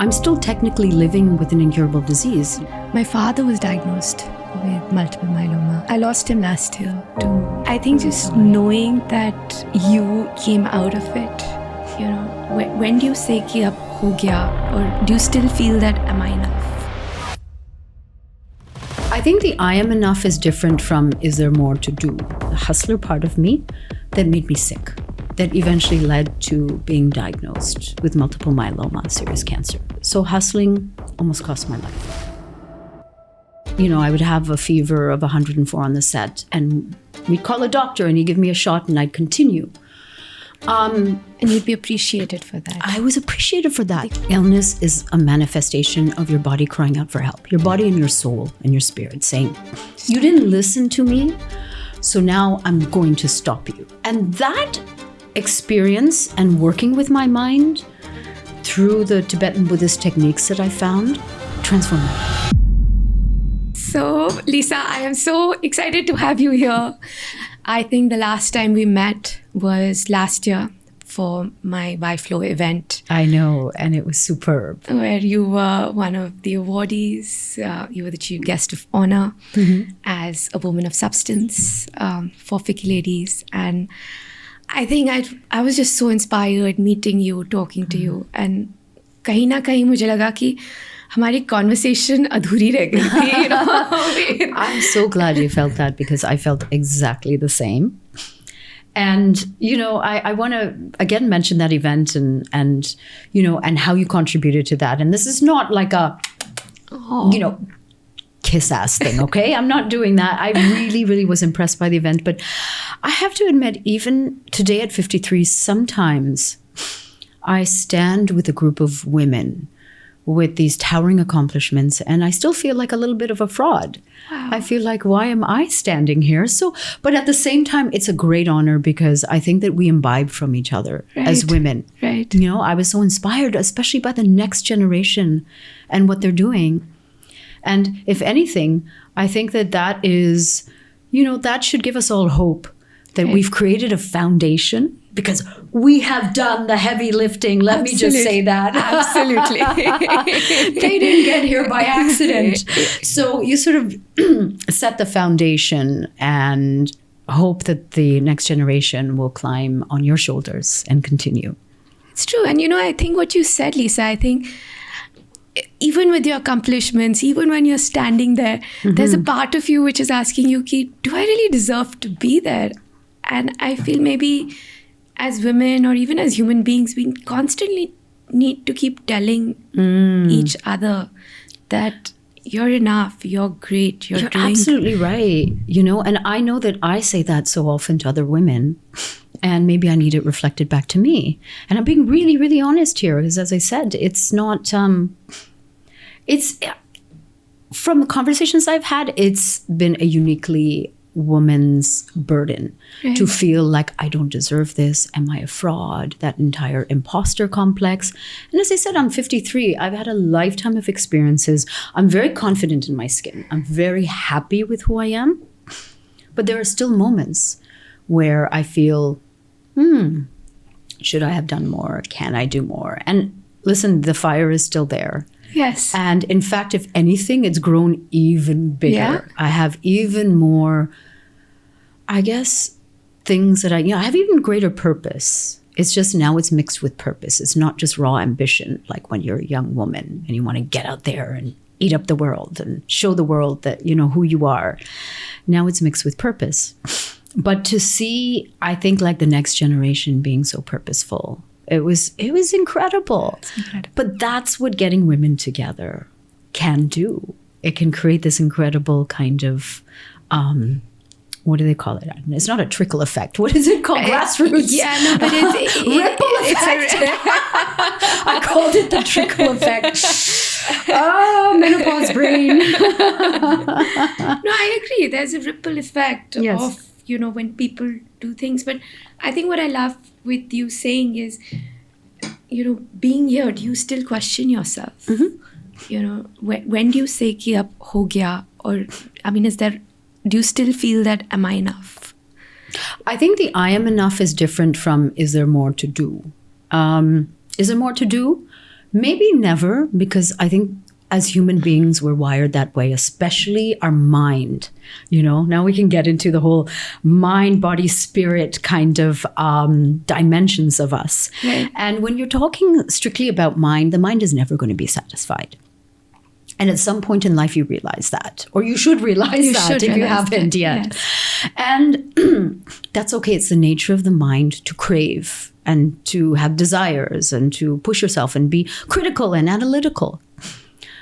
I'm still technically living with an incurable disease. My father was diagnosed with multiple myeloma. I lost him last year too. I think just knowing that you came out of it, when do you say ki ab ho gaya, or do you still feel that am I enough? I think the I am enough is different from is there more to do? The hustler part of me that made me sick, that eventually led to being diagnosed with multiple myeloma, serious cancer. So hustling almost cost my life. I would have a fever of 104 on the set, and we'd call a doctor and he'd give me a shot and I'd continue. And you'd be appreciated for that. I was appreciated for that. Illness is a manifestation of your body crying out for help. Your body and your soul and your spirit saying, you didn't listen to me, so now I'm going to stop you. And that experience and working with my mind through the Tibetan Buddhist techniques that I found transformed my life. So, Lisa, I am so excited to have you here. I think the last time we met was last year for my YFlow event. I know, and it was superb. Where you were one of the awardees. You were the chief guest of honor as a woman of substance for Ficky Ladies. And I think I was just so inspired meeting you, talking to you. And kahin na kahin mujhe laga ki हमारी conversation अधूरी रह गई थी. I'm so glad you felt that, because I felt exactly the same. And, I want to again mention that event and how you contributed to that. And this is not like a, kiss ass thing, okay? I'm not doing that. I really, really was impressed by the event. But I have to admit, even today at 53, sometimes I stand with a group of women with these towering accomplishments, and I still feel like a little bit of a fraud. Wow. I feel like, why am I standing here? But at the same time, it's a great honor, because I think that we imbibe from each other as women. Right. I was so inspired, especially by the next generation and what they're doing. And if anything, I think that is, that should give us all hope that we've created a foundation, because we have done the heavy lifting. Let me just say that. Absolutely. They didn't get here by accident. So you sort of set the foundation and hope that the next generation will climb on your shoulders and continue. It's true. And I think what you said, Lisa, I think even with your accomplishments, even when you're standing there, there's a part of you which is asking you, do I really deserve to be there? And I feel maybe as women or even as human beings, we constantly need to keep telling each other that you're enough, you're great, you're doing absolutely right. And I know that I say that so often to other women, and maybe I need it reflected back to me. And I'm being really, really honest here, because as I said, it's not, it's from the conversations I've had, it's been a uniquely woman's burden to feel like I don't deserve this. Am I a fraud? That entire imposter complex. And as I said, I'm 53. I've had a lifetime of experiences. I'm very confident in my skin. I'm very happy with who I am. But there are still moments where I feel, should I have done more? Can I do more? And listen, the fire is still there. Yes. And in fact, if anything, it's grown even bigger. Yeah. I have even more, I guess, things that I have even greater purpose. It's just now it's mixed with purpose. It's not just raw ambition, like when you're a young woman and you want to get out there and eat up the world and show the world that, who you are. Now it's mixed with purpose. But to see, I think, like the next generation being so purposeful, it was incredible. It's incredible. But that's what getting women together can do. It can create this incredible kind of, what do they call it? It's not a trickle effect. What is it called? Grassroots. Yeah, no, but it's ripple effect. I called it the trickle effect. Oh, menopause brain. No, I agree. There's a ripple effect of, when people do things. But I think what I love with you saying is, being here, do you still question yourself? When do you say ki ab ho gaya? Or, do you still feel that am I enough? I think the I am enough is different from is there more to do? Is there more to do? Maybe never, because I think as human beings, we're wired that way, especially our mind. Now we can get into the whole mind, body, spirit kind of dimensions of us. Right. And when you're talking strictly about mind, the mind is never going to be satisfied. And at some point in life, you realize that, or you should realize that if you haven't yet. Yes. And that's okay. It's the nature of the mind to crave and to have desires and to push yourself and be critical and analytical.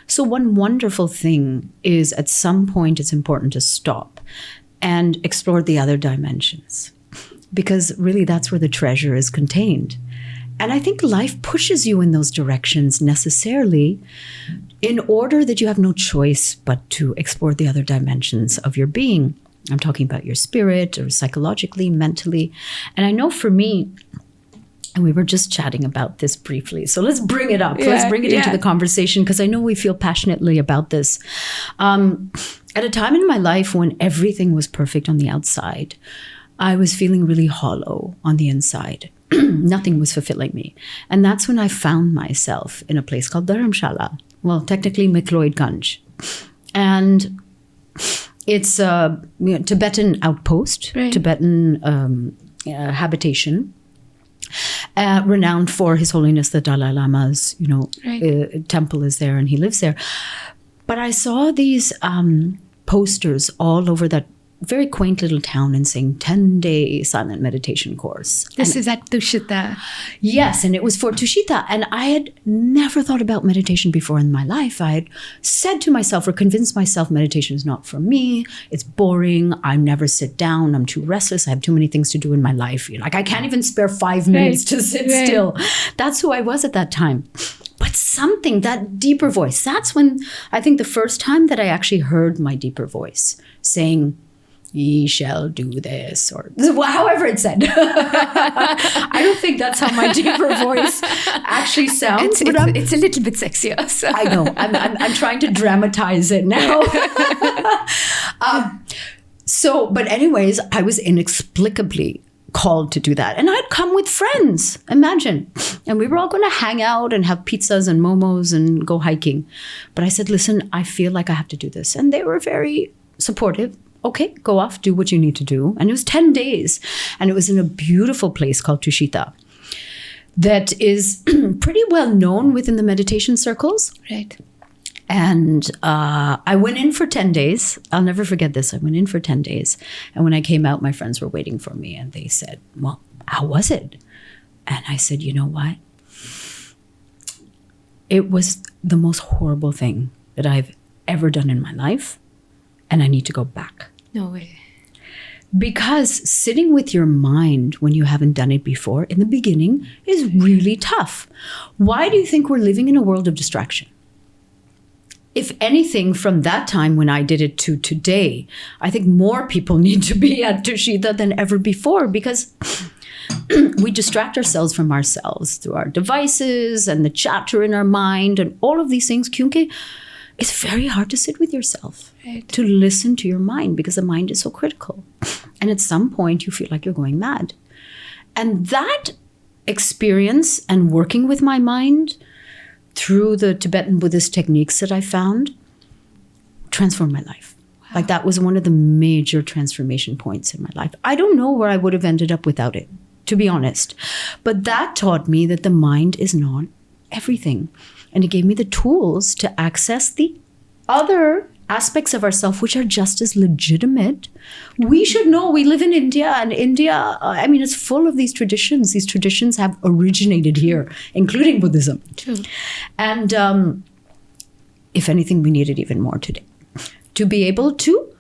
So one wonderful thing is at some point, it's important to stop and explore the other dimensions, because really that's where the treasure is contained. And I think life pushes you in those directions necessarily in order that you have no choice but to explore the other dimensions of your being. I'm talking about your spirit or psychologically, mentally. And I know for me, and we were just chatting about this briefly, so let's bring it up. Let's bring it into the conversation, because I know we feel passionately about this. At a time in my life when everything was perfect on the outside, I was feeling really hollow on the inside. Nothing was fulfilling me. And that's when I found myself in a place called Dharamshala. Well, technically Mekloid Ganj. And it's a Tibetan outpost, right. Tibetan habitation, renowned for His Holiness the Dalai Lama's, right. Temple is there and he lives there. But I saw these posters all over that very quaint little town and saying 10-day silent meditation course. This is at Tushita. Yes, and it was for Tushita. And I had never thought about meditation before in my life. I had said to myself or convinced myself meditation is not for me. It's boring. I never sit down. I'm too restless. I have too many things to do in my life. Like I can't even spare 5 minutes to sit still. That's who I was at that time. But something, that deeper voice, that's when I think the first time that I actually heard my deeper voice saying, ye shall do this, or however it said. I don't think that's how my deeper voice actually sounds. It's a little bit sexier. So. I know. I'm trying to dramatize it now. But anyways, I was inexplicably called to do that. And I'd come with friends, imagine. And we were all going to hang out and have pizzas and momos and go hiking. But I said, listen, I feel like I have to do this. And they were very supportive. Okay, go off, do what you need to do. And it was 10 days. And it was in a beautiful place called Tushita that is pretty well known within the meditation circles. Right. And I went in for 10 days. I'll never forget this. I went in for 10 days. And when I came out, my friends were waiting for me. And they said, well, how was it? And I said, you know what? It was the most horrible thing that I've ever done in my life. And I need to go back. No way. Because sitting with your mind when you haven't done it before in the beginning is really tough. Why do you think we're living in a world of distraction? If anything, from that time when I did it to today, I think more people need to be at Tushita than ever before, because we distract ourselves from ourselves through our devices and the chatter in our mind and all of these things. Kyunki, it's very hard to sit with yourself, right. To listen to your mind, because the mind is so critical. And at some point you feel like you're going mad. And that experience and working with my mind through the Tibetan Buddhist techniques that I found transformed my life. Wow. Like that was one of the major transformation points in my life. I don't know where I would have ended up without it, to be honest. But that taught me that the mind is not everything. And it gave me the tools to access the other aspects of ourselves, which are just as legitimate. We should know we live in India, and India, it's full of these traditions. These traditions have originated here, including Buddhism. True. And if anything, we need it even more today. To be able to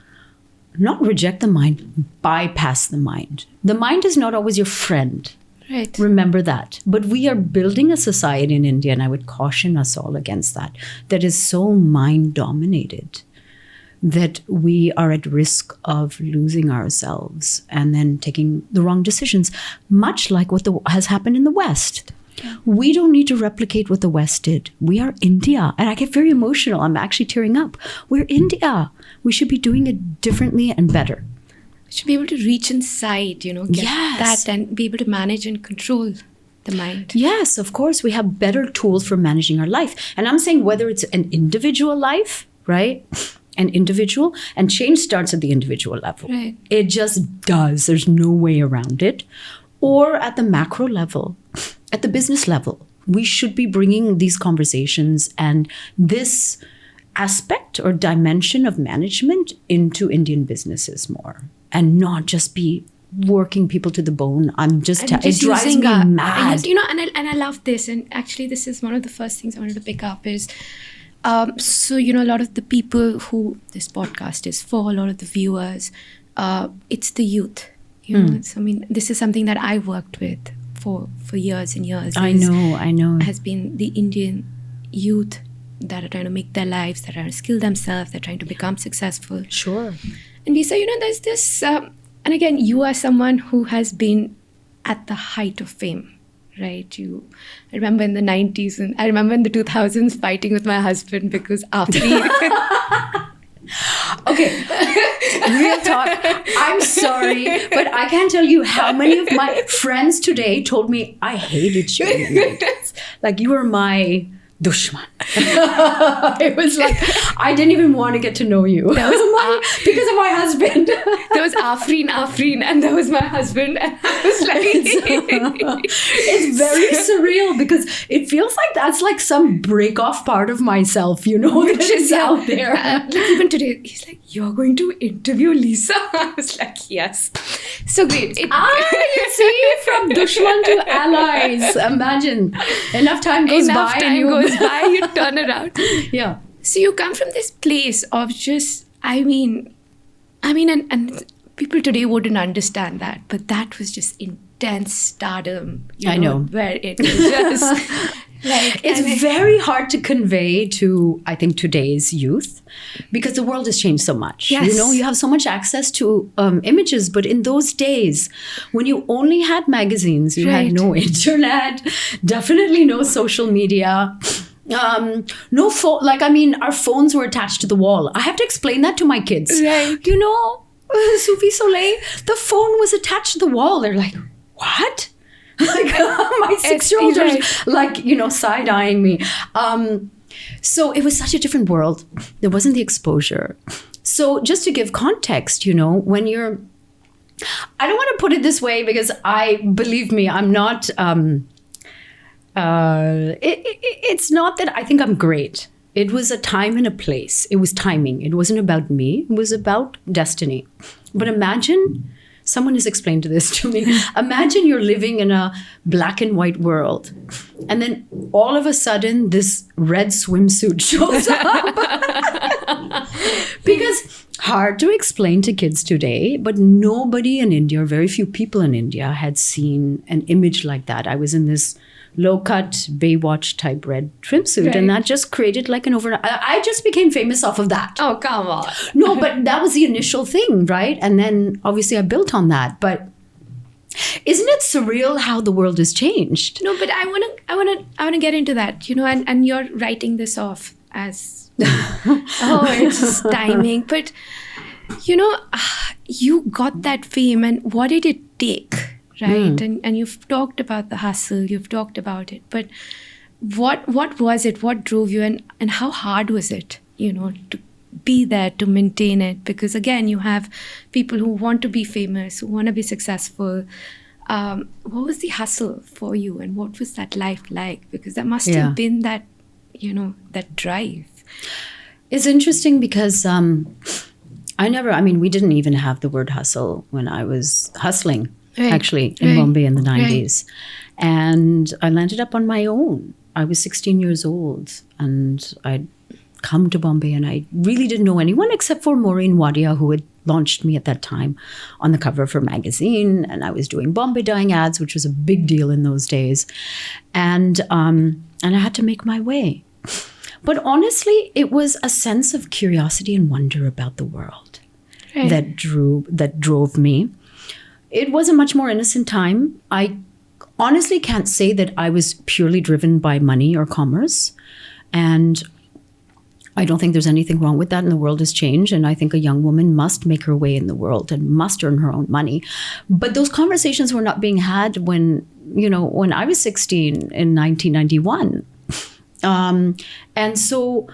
not reject the mind, bypass the mind. The mind is not always your friend. Right. Remember that. But we are building a society in India, and I would caution us all against that is so mind-dominated that we are at risk of losing ourselves and then taking the wrong decisions, much like what has happened in the West. Yeah. We don't need to replicate what the West did. We are India. And I get very emotional. I'm actually tearing up. We're India. We should be doing it differently and better. Should be able to reach inside, get yes. that and be able to manage and control. the mind. Yes, of course, we have better tools for managing our life. And I'm saying whether it's an individual life, right? An individual, and change starts at the individual level. Right. It just does. There's no way around it. Or at the macro level, at the business level, we should be bringing these conversations and this aspect or dimension of management into Indian businesses more, and not just be working people to the bone. It drives me mad. And I love this. And actually, this is one of the first things I wanted to pick up is, so, a lot of the people who this podcast is for, a lot of the viewers, it's the youth. This is something that I worked with for years and years. I know. Has been the Indian youth that are trying to make their lives, that are trying to skill themselves, they're trying to become successful. Sure. And Lisa, there's this, and again, you are someone who has been at the height of fame, right? I remember in the 90s and I remember in the 2000s fighting with my husband because after Okay, real talk. I'm sorry, but I can't tell you how many of my friends today told me I hated you in the 90s. Like, you were my dushman. It was like, I didn't even want to get to know you. That was because of my husband. There was Afreen, and there was my husband. And I was like, it's very surreal because it feels like that's like some break off part of myself, that is out there. Like even today, he's like, "You're going to interview Lisa?" I was like, "Yes." So great. You see, from dushman to allies. Imagine, enough time goes by, you turn around. Yeah. So you come from this place of just, and people today wouldn't understand that, but that was just intense stardom. I know. Where it was just it's very hard to convey to, I think, today's youth, because the world has changed so much. Yes. You have so much access to images, but in those days, when you only had magazines, you had no internet, definitely no social media. No phone. Our phones were attached to the wall. I have to explain that to my kids. Right. Sufi Soleil, the phone was attached to the wall. They're like, what? My 6-year-old are side-eyeing me. So it was such a different world. There wasn't the exposure. So just to give context, when you're, I don't want to put it this way because believe me, I'm not, it's not that I think I'm great. It was a time and a place. It was timing. It wasn't about me. It was about destiny. But imagine, someone has explained this to me. Imagine you're living in a black and white world. And then all of a sudden, this red swimsuit shows up. Because hard to explain to kids today, but nobody in India, or very few people in India, had seen an image like that. I was in this low-cut Baywatch type red swimsuit, right. And that just created like an overnight. I just became famous off of that. Oh, come on. No, but that was the initial thing, right? And then obviously I built on that. But isn't it surreal how the world has changed? No, but I wanna get into that, and you're writing this off as it's just timing. But you got that fame, and what did it take? Right. And you've talked about the hustle, you've talked about it, but what was it? What drove you, and how hard was it, to be there, to maintain it? Because again, you have people who want to be famous, who want to be successful. What was the hustle for you, and what was that life like? Because there must have been that, that drive. It's interesting because we didn't even have the word hustle when I was hustling. Actually, in Bombay in the 90s. And I landed up on my own. I was 16 years old and I'd come to Bombay and I really didn't know anyone except for Maureen Wadia, who had launched me at that time on the cover of her magazine. And I was doing Bombay dyeing ads, which was a big deal in those days. And I had to make my way. But honestly, it was a sense of curiosity and wonder about the world that drove me. It was a much more innocent time. I honestly can't say that I was purely driven by money or commerce. And I don't think there's anything wrong with that, and the world has changed. And I think a young woman must make her way in the world and must earn her own money. But those conversations were not being had when when I was 16 in 1991. And so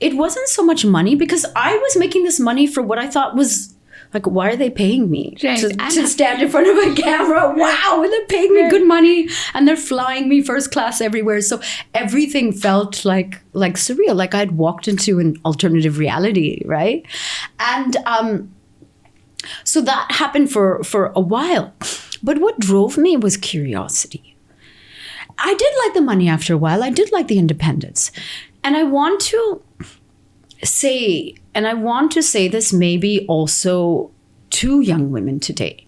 it wasn't so much money because I was making this money for what I thought was like, why are they paying me to stand in front of a camera? Wow, they're paying me good money and they're flying me first class everywhere. So everything felt like surreal, like I'd walked into an alternative reality, right? And so that happened for a while. But what drove me was curiosity. I did like the money after a while. I did like the independence. And I want to say this maybe also to young women today.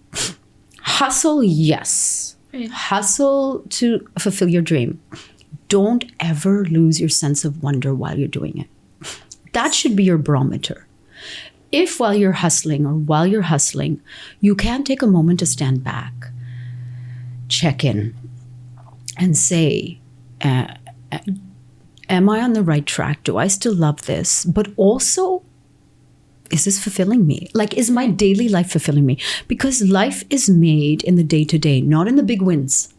Hustle, yes. Right. Hustle to fulfill your dream. Don't ever lose your sense of wonder while you're doing it. That should be your barometer. If while you're hustling, you can't take a moment to stand back, check in, and say, am I on the right track? Do I still love this? But also, is this fulfilling me? Like, is my daily life fulfilling me? Because life is made in the day-to-day, not in the big wins.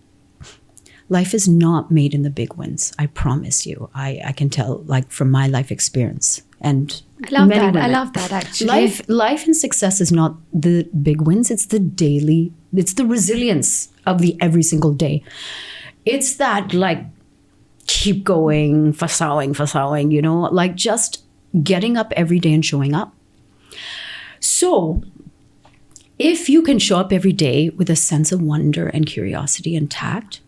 Life is not made in the big wins. I promise you. I can tell, like, from my life experience. And I love many that. women. I love that, actually. Life and success is not the big wins. It's the daily, it's the resilience of the every single day. It's that, like, keep going, fasawing, like just getting up every day and showing up. So if you can show up every day with a sense of wonder and curiosity and tact,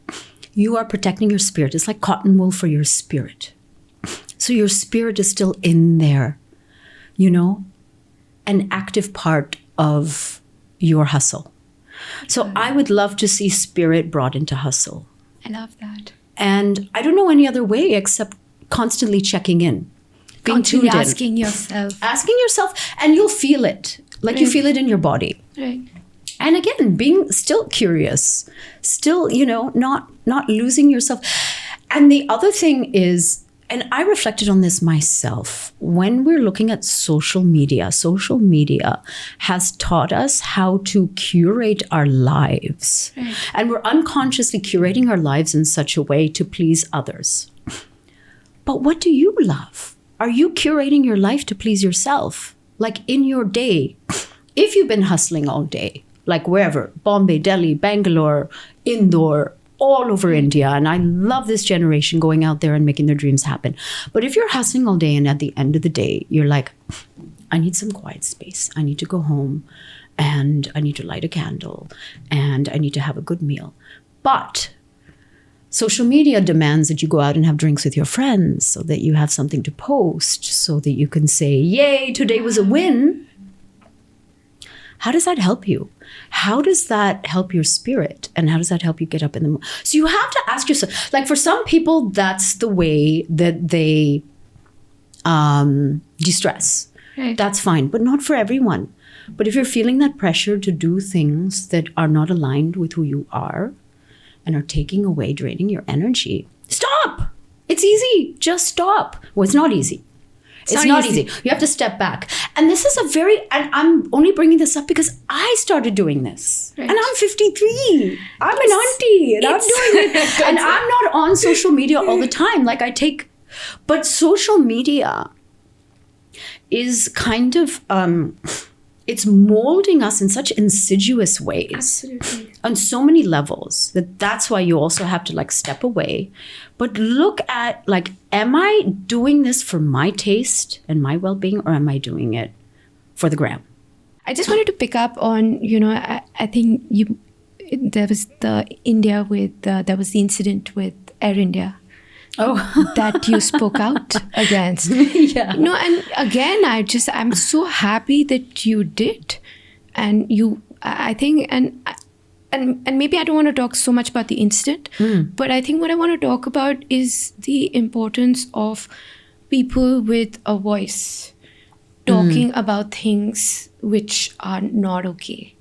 you are protecting your spirit. It's like cotton wool for your spirit. So your spirit is still in there, an active part of your hustle. So I would love to see spirit brought into hustle. I love that. And I don't know any other way except constantly checking in. Being tuned in. Asking yourself, and you'll feel it. Like you feel it in your body. Right. And again, being still curious, still, not losing yourself. And the other thing is, and I reflected on this myself, when we're looking at social media has taught us how to curate our lives. Right. And we're unconsciously curating our lives in such a way to please others. But what do you love? Are you curating your life to please yourself? Like in your day, if you've been hustling all day, like wherever, Bombay, Delhi, Bangalore, Indore, all over India. And I love this generation going out there and making their dreams happen. But if you're hustling all day and at the end of the day, you're like, I need some quiet space. I need to go home and I need to light a candle and I need to have a good meal. But social media demands that you go out and have drinks with your friends so that you have something to post, so that you can say, yay, today was a win. How does that help you? How does that help your spirit? And how does that help you get up in the morning? So you have to ask yourself, like for some people, that's the way that they de-stress. Right. That's fine, but not for everyone. But if you're feeling that pressure to do things that are not aligned with who you are and are taking away, draining your energy, stop. It's easy. Just stop. Well, it's not easy. It's not easy. You have to step back. And this is and I'm only bringing this up because I started doing this. Right. And I'm 53. I'm an auntie and I'm doing it. And I'm not on social media all the time. But social media is kind of, it's molding us in such insidious ways. Absolutely. On so many levels that's why you also have to like step away, but look at like, am I doing this for my taste and my well-being, or am I doing it for the gram? I just wanted to pick up on, I think there was the incident with Air India. Oh, that you spoke out against. Yeah. And again, I'm so happy that you did. And I think, and maybe I don't want to talk so much about the incident, but I think what I want to talk about is the importance of people with a voice talking about things which are not okay.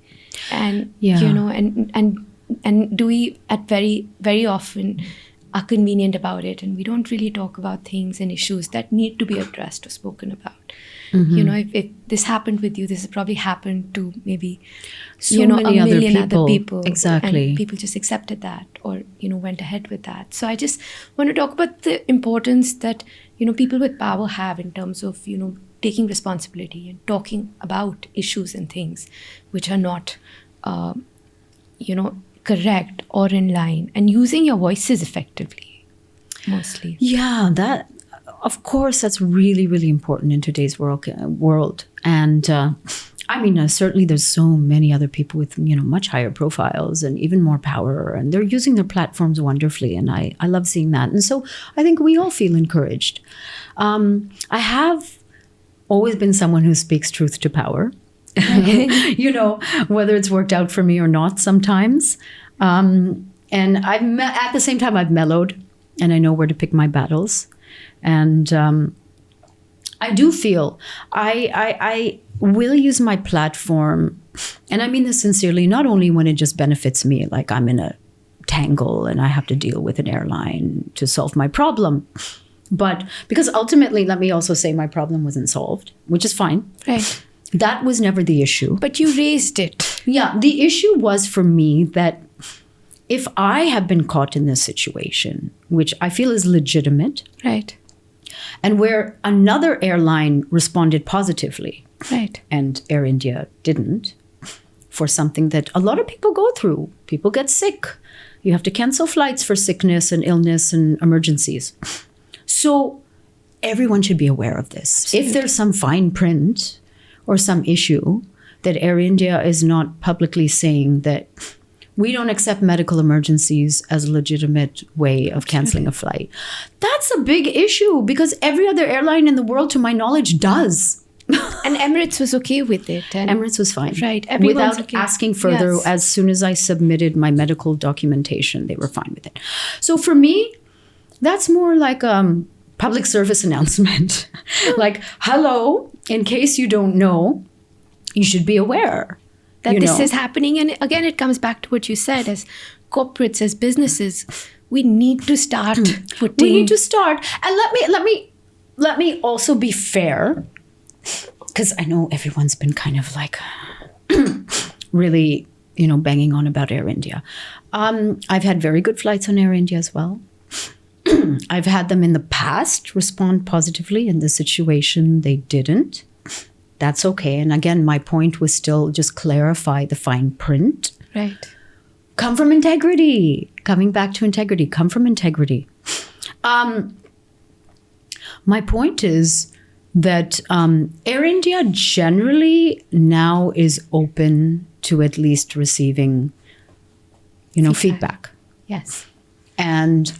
And, and do we very, very often are convenient about it, and we don't really talk about things and issues that need to be addressed or spoken about. You know, if this happened with you, this has probably happened to maybe So many a other million people. other people. Exactly. And people just accepted that, or went ahead with that. So I just want to talk about the importance that people with power have in terms of taking responsibility and talking about issues and things which are not correct or in line, and using your voices effectively, mostly. Yeah, that, of course, that's really, really important in today's world. And I mean, certainly there's so many other people with, much higher profiles and even more power, and they're using their platforms wonderfully. And I love seeing that. And so I think we all feel encouraged. I have always been someone who speaks truth to power, whether it's worked out for me or not sometimes. And at the same time, I've mellowed, and I know where to pick my battles. And I do feel I will use my platform, and I mean this sincerely, not only when it just benefits me, like I'm in a tangle and I have to deal with an airline to solve my problem, but because ultimately, let me also say, my problem wasn't solved, which is fine. Right. That was never the issue. But you raised it. Yeah, the issue was for me that if I have been caught in this situation, which I feel is legitimate, Right. and where another airline responded positively, Right. and Air India didn't, for something that a lot of people go through. People get sick. You have to cancel flights for sickness and illness and emergencies. So everyone should be aware of this. Absolutely. If there's some fine print or some issue that Air India is not publicly saying that we don't accept medical emergencies as a legitimate way of canceling a flight, that's a big issue, because every other airline in the world, to my knowledge, does. And Emirates was okay with it. And Emirates was fine. Right. Everyone's Without okay. asking further, Yes. as soon as I submitted my medical documentation, they were fine with it. So for me, that's more like a public service announcement. Like, hello, in case you don't know, you should be aware. that this is happening. And again, it comes back to what you said, as corporates, as businesses, we need to start putting... We need to start. And let me also be fair, because I know everyone's been kind of like really, banging on about Air India. I've had very good flights on Air India as well. I've had them in the past respond positively. In this situation, they didn't. That's okay. And again, my point was still just clarify the fine print. Right. Come from integrity. Coming back to integrity. Come from integrity. My point is that Air India generally now is open to at least receiving, feedback. Yes. And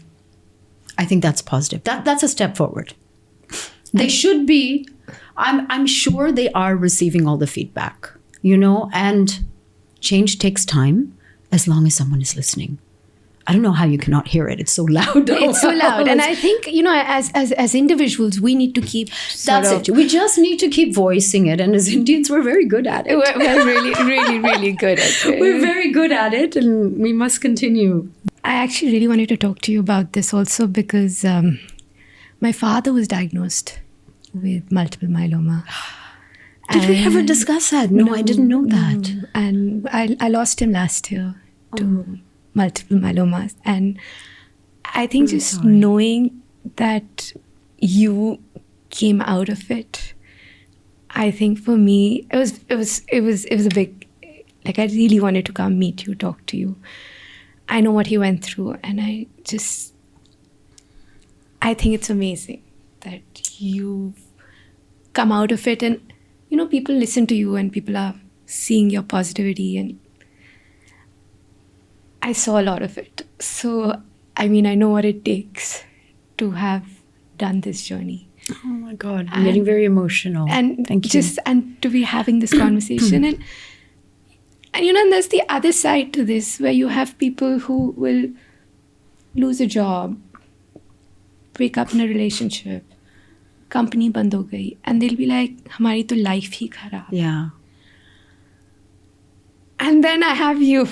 I think that's positive. That's a step forward. They should be. I'm sure they are receiving all the feedback, and change takes time as long as someone is listening. I don't know how you cannot hear it. It's so loud. It's so loud. And I think, as individuals, we need to keep... That's it. We just need to keep voicing it. And as Indians, we're very good at it. We're really, really, really good at it. We're very good at it, and we must continue. I actually really wanted to talk to you about this also because my father was diagnosed with multiple myeloma. Did we ever discuss that? No, I didn't know that. No. And I lost him last year to multiple myelomas. And I think just knowing that you came out of it, I think for me, it was a big, like, I really wanted to come meet you, talk to you. I know what he went through, and I think it's amazing that you've come out of it, and people listen to you and people are seeing your positivity, and I saw a lot of it. So I know what it takes to have done this journey. Oh my God, I'm getting very emotional. And thank you. And to be having this conversation and there's the other side to this, where you have people who will lose a job, break up in a relationship, company band ho gayi, and they'll be like, hamari to life hi kharab. Yeah. And then I have you,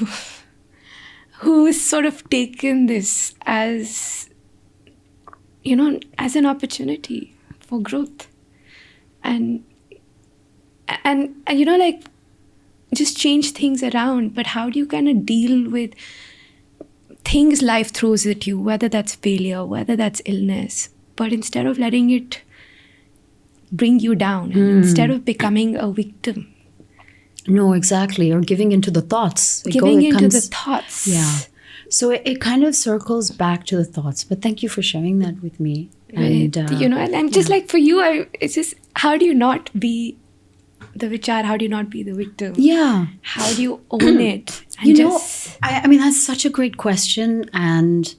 who's sort of taken this as as an opportunity for growth. And like, just change things around. But how do you kind of deal with things life throws at you, whether that's failure, whether that's illness, but instead of letting it bring you down, and instead of becoming a victim? No, exactly. Or giving into the thoughts. The thoughts. Yeah. So it kind of circles back to the thoughts. But thank you for sharing that with me. And, and I'm just like, for you, it's just, how do you not be the vichar? How do you not be the victim? Yeah. How do you own it? And I mean, that's such a great question. And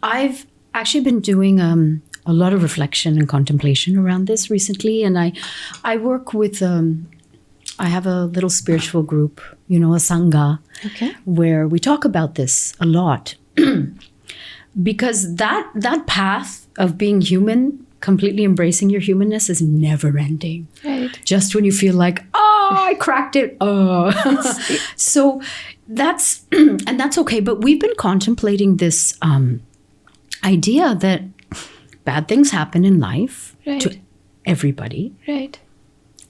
I've actually been doing a lot of reflection and contemplation around this recently. And I work with, I have a little spiritual group, a sangha, where we talk about this a lot. Because that path of being human, completely embracing your humanness, is never ending. Right. Just when you feel like, I cracked it. So that's okay. But we've been contemplating this idea that bad things happen in life to everybody. Right.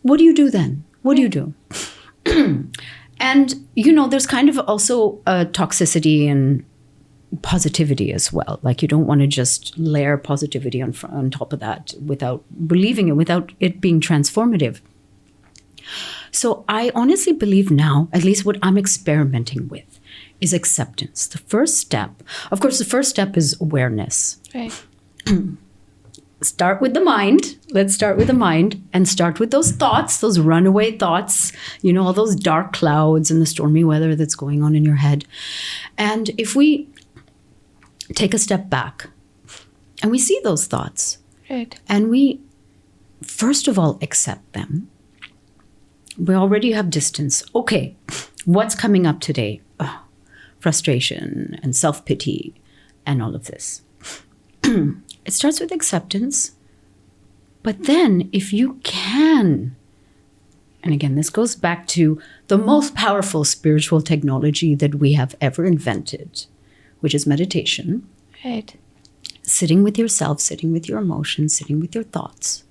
What do you do then? What do you do? And, there's kind of also a toxicity and positivity as well. Like, you don't want to just layer positivity on top of that without believing it, without it being transformative. So I honestly believe now, at least what I'm experimenting with, is acceptance. The first step, of course, is awareness. Right. Start with the mind. Let's start with the mind and start with those thoughts, those runaway thoughts, all those dark clouds and the stormy weather that's going on in your head. And if we take a step back and we see those thoughts, right, and we, first of all, accept them, we already have distance. Okay, what's coming up today? Frustration and self-pity and all of this. It starts with acceptance. But then if you can, and again, this goes back to the most powerful spiritual technology that we have ever invented, which is meditation. Right. Sitting with yourself, sitting with your emotions, sitting with your thoughts.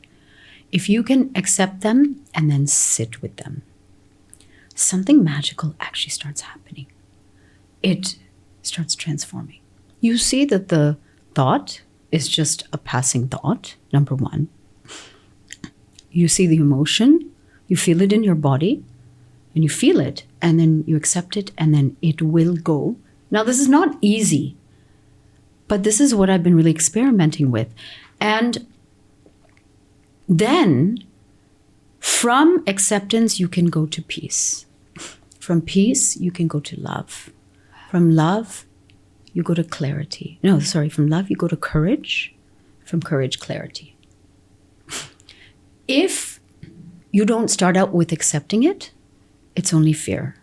If you can accept them and then sit with them, something magical actually starts happening. It starts transforming. You see that the thought is just a passing thought, number one. You see the emotion, you feel it in your body, and you feel it, and then you accept it, and then it will go. Now, this is not easy, but this is what I've been really experimenting with. And then from acceptance, you can go to peace. From peace, you can go to love. From love, you go to clarity. From love, you go to courage. From courage, clarity. If you don't start out with accepting it, it's only fear.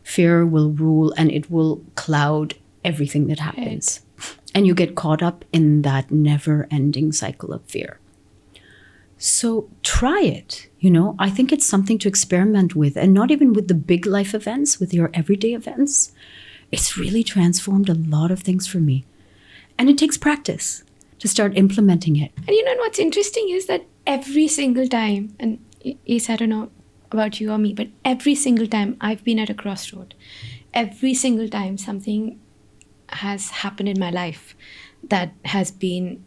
Fear will rule and it will cloud everything that happens. Right. And you get caught up in that never-ending cycle of fear. So try it. I think it's something to experiment with, and not even with the big life events, with your everyday events. It's really transformed a lot of things for me. And it takes practice to start implementing it. And what's interesting is that every single time, and Ace, I don't know about you or me, but every single time I've been at a crossroad, every single time something has happened in my life that has been,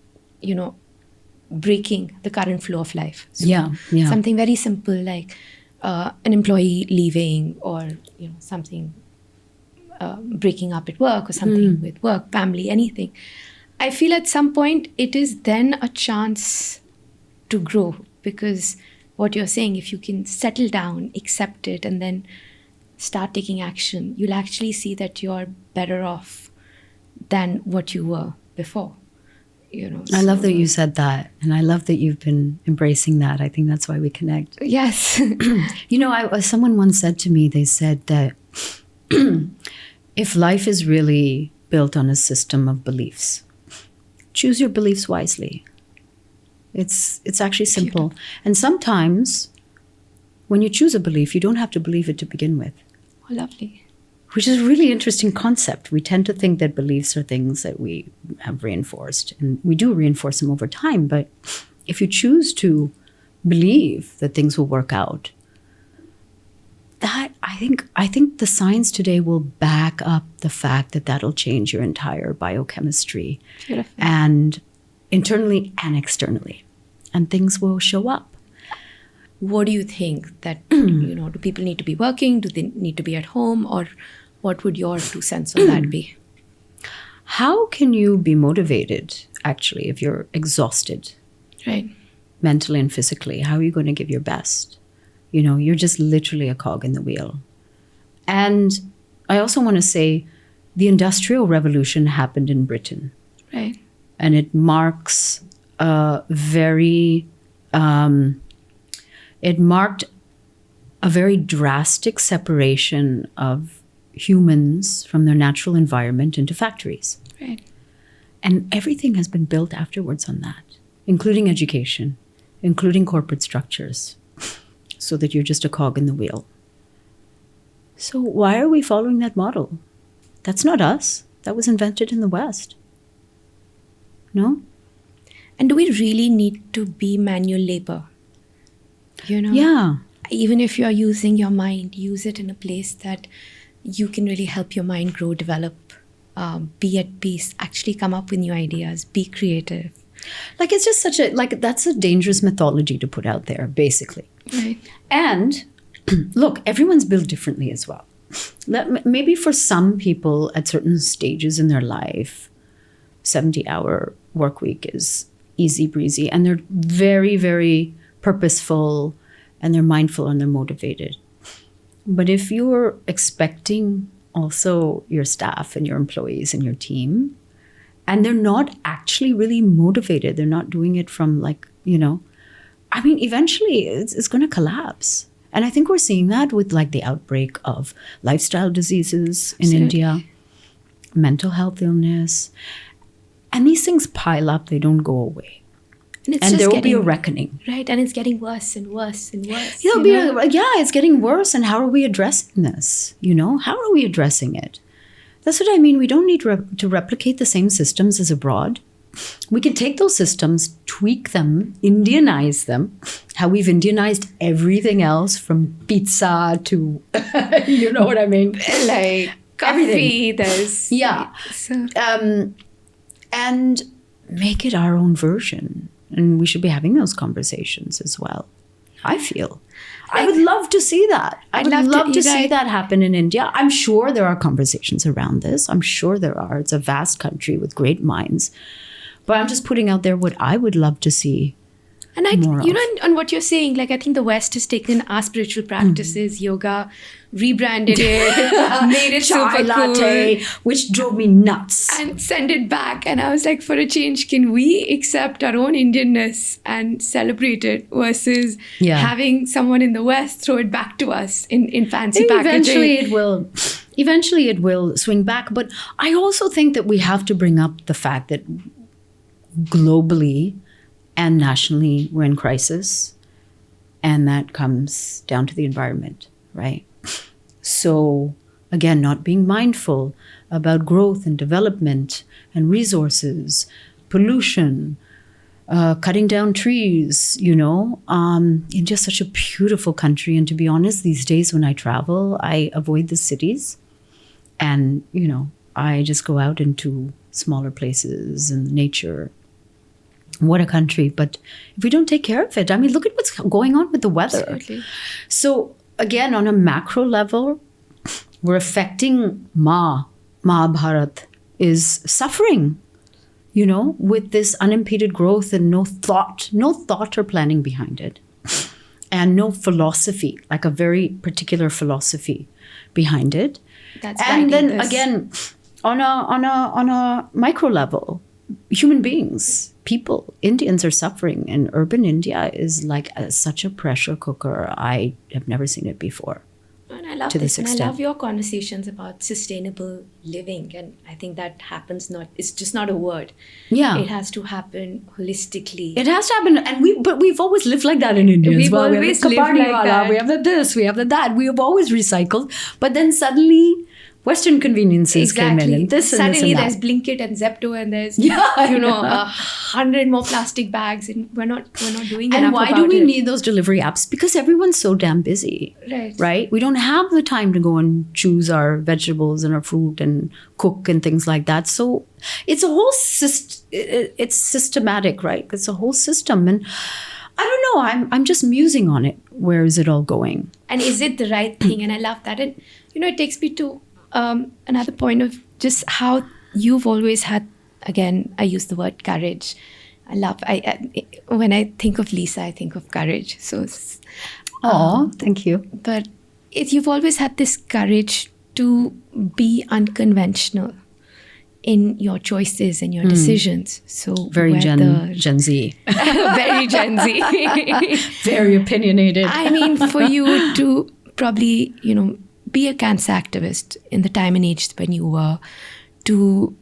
breaking the current flow of life. So something very simple like an employee leaving, or something breaking up at work, or something with work, family, anything. I feel at some point it is then a chance to grow, because what you're saying, if you can settle down, accept it, and then start taking action, you'll actually see that you're better off than what you were before. I love that you said that, and I love that you've been embracing that. I think that's why we connect. Yes. Someone once said to me, they said that if life is really built on a system of beliefs, choose your beliefs wisely. It's actually simple. And sometimes when you choose a belief, you don't have to believe it to begin with. Oh, lovely. which is a really interesting concept. We tend to think that beliefs are things that we have reinforced, and we do reinforce them over time. But if you choose to believe that things will work out, that I think the science today will back up the fact that that'll change your entire biochemistry, Beautiful. and internally and externally, and things will show up. What do you think that, do people need to be working? Do they need to be at home? Or what would your 2 cents on that be? How can you be motivated, actually, if you're exhausted? Right. Mentally and physically? How are you going to give your best? You're just literally a cog in the wheel. And I also want to say the Industrial Revolution happened in Britain. Right. And it marks it marked a very drastic separation of humans from their natural environment into factories. Right. And everything has been built afterwards on that, including education, including corporate structures, so that you're just a cog in the wheel. So why are we following that model? That's not us. That was invented in the West. No? And do we really need to be manual labor? Yeah. Even if you're using your mind, use it in a place that you can really help your mind grow, develop, be at peace, actually come up with new ideas, be creative. Like, it's just that's a dangerous mythology to put out there, basically. Right. And look, everyone's built differently as well. Maybe for some people at certain stages in their life, 70-hour work week is easy breezy, and they're very, very purposeful, and they're mindful, and they're motivated. But if you're expecting also your staff and your employees and your team, and they're not actually really motivated, they're not doing it from eventually it's going to collapse. And I think we're seeing that with the outbreak of lifestyle diseases in India, mental health illness. And these things pile up, they don't go away. And there will be a reckoning. Right, and it's getting worse and worse and worse. It's getting worse. And how are we addressing this? How are we addressing it? That's what I mean. We don't need to replicate the same systems as abroad. We can take those systems, tweak them, Indianize them, how we've Indianized everything else from pizza to, you know what I mean? Like coffee, there's... Yeah. And make it our own version. And we should be having those conversations as well, I feel. I would love to see that. I would love to see that happen in India. I'm sure there are conversations around this. I'm sure there are. It's a vast country with great minds. But I'm just putting out there what I would love to see. And on what you're saying, I think the West has taken our spiritual practices, yoga, rebranded it, made it chai super latte, cool, which drove me nuts. and send it back. And I was like, for a change, can we accept our own Indianness and celebrate it versus having someone in the West throw it back to us in fancy packaging? Eventually it will swing back. But I also think that we have to bring up the fact that globally and nationally, we're in crisis, and that comes down to the environment, right? So, again, not being mindful about growth and development and resources, pollution, cutting down trees, India's such a beautiful country. And to be honest, these days when I travel, I avoid the cities, and, I just go out into smaller places and nature. What a country. But if we don't take care of it, look at what's going on with the weather. Absolutely. So again, on a macro level, we're affecting Mahabharat is suffering, with this unimpeded growth and no thought or planning behind it. And no philosophy, like a very particular philosophy behind it. And then again, on a micro level, human beings, people, Indians are suffering, and urban India is such a pressure cooker. I have never seen it before. And I love this. And I love your conversations about sustainable living. And I think that happens it's just not a word. Yeah. It has to happen holistically. It has to happen. But we've always lived like that in India as well. Always lived like that. We have the this, we have the that. We have always recycled. But then suddenly Western conveniences came in, and this and Suddenly this and that. there's Blinkit and Zepto, and there's Yeah, you know 100 more plastic bags, and we're not doing enough. And why do about we it. need those delivery apps? Because everyone's so damn busy. Right? We don't have the time to go and choose our vegetables and our fruit and cook and things like that. So it's a whole it's systematic, right? It's a whole system. And I don't know, I'm just musing on it. Where is it all going? And is it the right thing? And I love that. And it takes me to another point of just how you've always had, again, I use the word courage. When I think of Lisa, I think of courage. So, Thank you. But you've always had this courage to be unconventional in your choices and your decisions. So Very Gen Z. Very Gen Z. Very opinionated. I mean, for you to probably, be a cancer activist in the time and age when you were, to,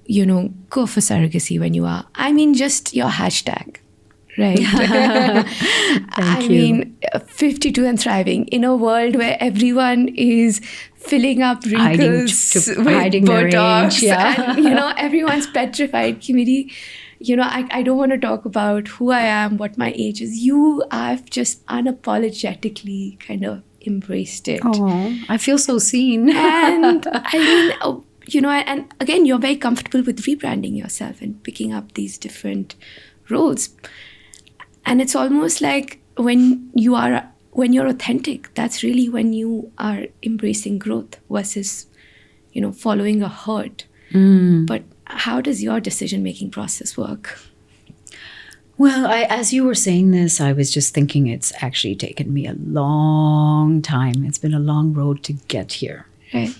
go for surrogacy when you are. I mean, just your hashtag, right? Thank you. mean, 52 and thriving in a world where everyone is filling up wrinkles with hiding their Botox, age, yeah. and everyone's petrified. Kimiri, I don't want to talk about who I am, what my age is. I've just unapologetically kind of embraced it. Oh, I feel so seen. And I mean, and again, you're very comfortable with rebranding yourself and picking up these different roles. And it's almost like when you're authentic, that's really when you are embracing growth versus, following a herd. But how does your decision-making process work? Well, as you were saying this, I was just thinking it's actually taken me a long time. It's been a long road to get here. Right.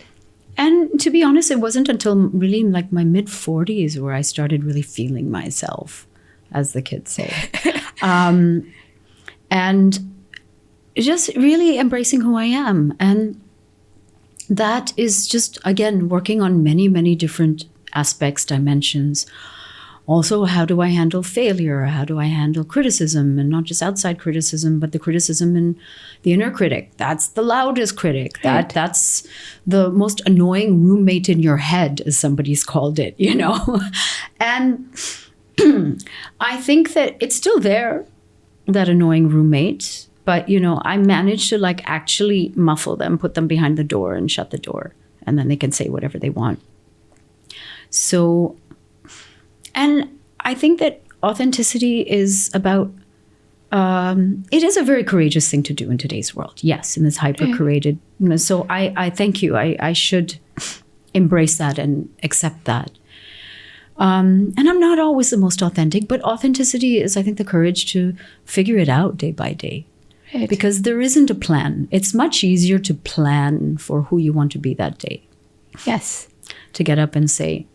And to be honest, it wasn't until really like my mid-40s where I started really feeling myself, as the kids say. And just really embracing who I am. And that is just, again, working on many, many different aspects, dimensions. Also, how do I handle failure? How do I handle criticism? And not just outside criticism, but the criticism in the inner critic. That's the loudest critic. Right. That's the most annoying roommate in your head, as somebody's called it, And I think that it's still there, that annoying roommate. But, I managed to actually muffle them, put them behind the door and shut the door. And then they can say whatever they want. So... And I think that authenticity is about, it is a very courageous thing to do in today's world. Yes, in this hyper-curated. So I thank you. I should embrace that and accept that. And I'm not always the most authentic, but authenticity is, I think, the courage to figure it out day by day. Right. Because there isn't a plan. It's much easier to plan for who you want to be that day. Yes. To get up and say,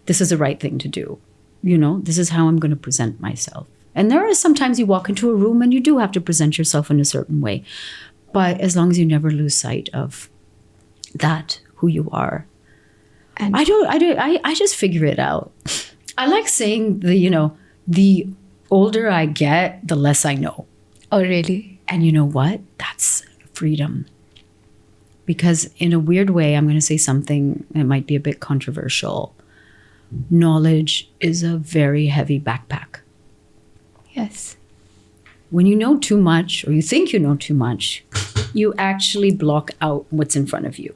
this is the right thing to do. This is how I'm going to present myself. And there are sometimes you walk into a room and you do have to present yourself in a certain way. But as long as you never lose sight of that, who you are. And I just figure it out. I like saying the older I get, the less I know. Oh, really? And you know what? That's freedom. Because in a weird way, I'm going to say something that might be a bit controversial. Knowledge is a very heavy backpack. Yes. When you know too much, or you think you know too much, you actually block out what's in front of you.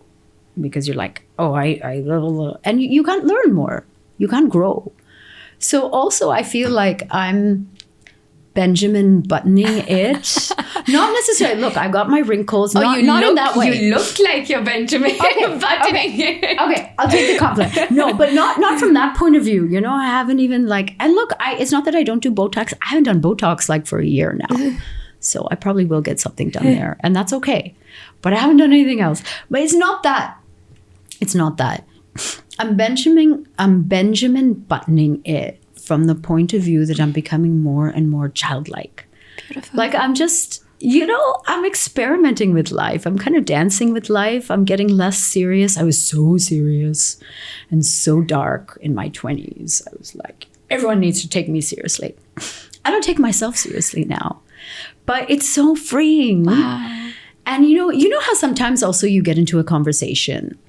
Because you're like, oh, and you can't learn more. You can't grow. So also I feel like I'm Benjamin buttoning it. Not necessarily. Look, I got my wrinkles. Not in that way. You look like you're Benjamin buttoning it. Okay, I'll take the compliment. No, but not from that point of view. I haven't even and look, it's not that I don't do Botox. I haven't done Botox for a year now. So I probably will get something done there. And that's okay. But I haven't done anything else. But it's not that. It's not that. I'm Benjamin buttoning it from the point of view that I'm becoming more and more childlike. Beautiful. I'm just, I'm experimenting with life. I'm kind of dancing with life. I'm getting less serious. I was so serious and so dark in my 20s. I was like, everyone needs to take me seriously. I don't take myself seriously now. But it's so freeing. Wow. And you know how sometimes also you get into a conversation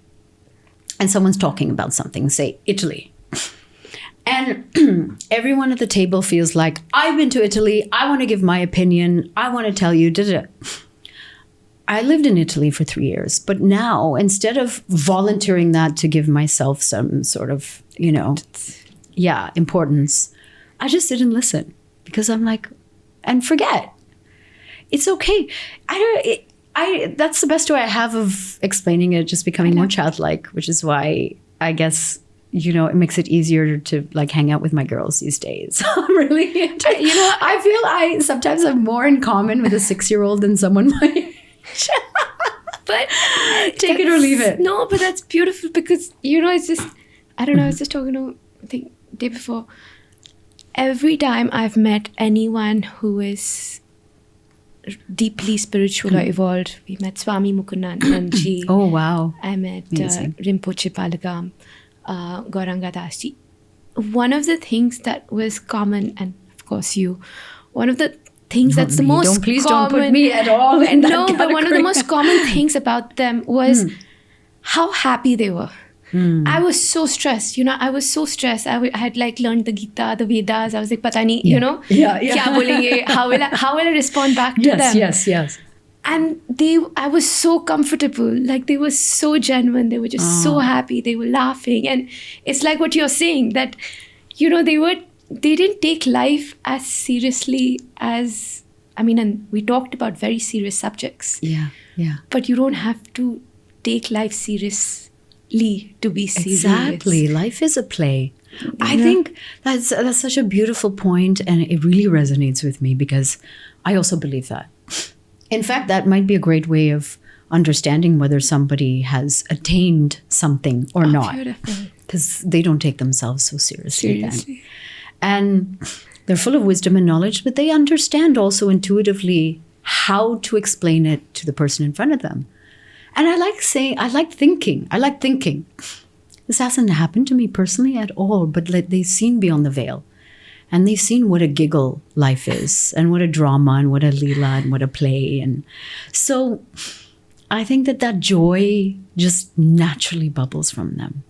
and someone's talking about something, say Italy. And everyone at the table feels like, I've been to Italy. I want to give my opinion. I want to tell you. I lived in Italy for 3 years. But now, instead of volunteering that to give myself some sort of, importance, I just sit and listen. Because I'm like, and forget. It's okay. That's the best way I have of explaining it, just becoming more childlike, which is why I guess, it makes it easier to like hang out with my girls these days. Really, I feel sometimes have more in common with a 6-year-old than someone my age. But take it or leave it. No, but that's beautiful because, it's just, I don't know, I was just talking to, I think, the day before. Every time I've met anyone who is deeply spiritual or evolved, we met Swami Mukundanji. Oh, wow. I met Rinpoche Palagam. Gauranga Das ji. One of the things that was common, and of course one of the things that's the most please common. Don't put me at all in that category. But one of the most common things about them was how happy they were. I was so stressed, I was so stressed. I had like learned the Gita, the Vedas. I was like, pata nahi, kya bolenge? How will I respond back to them? Yes. And I was so comfortable. Like they were so genuine. They were just so happy. They were laughing. And it's like what you're saying that, they didn't take life as seriously as, and we talked about very serious subjects. Yeah. But you don't have to take life seriously to be serious. Exactly. Life is a play. I think that's such a beautiful point, and it really resonates with me because I also believe that. In fact, that might be a great way of understanding whether somebody has attained something or not. Because they don't take themselves so seriously. Then. And they're full of wisdom and knowledge, but they understand also intuitively how to explain it to the person in front of them. And I like thinking. This hasn't happened to me personally at all, but they've seen beyond the veil. And they've seen what a giggle life is, and what a drama, and what a leela, and what a play. And so I think that joy just naturally bubbles from them.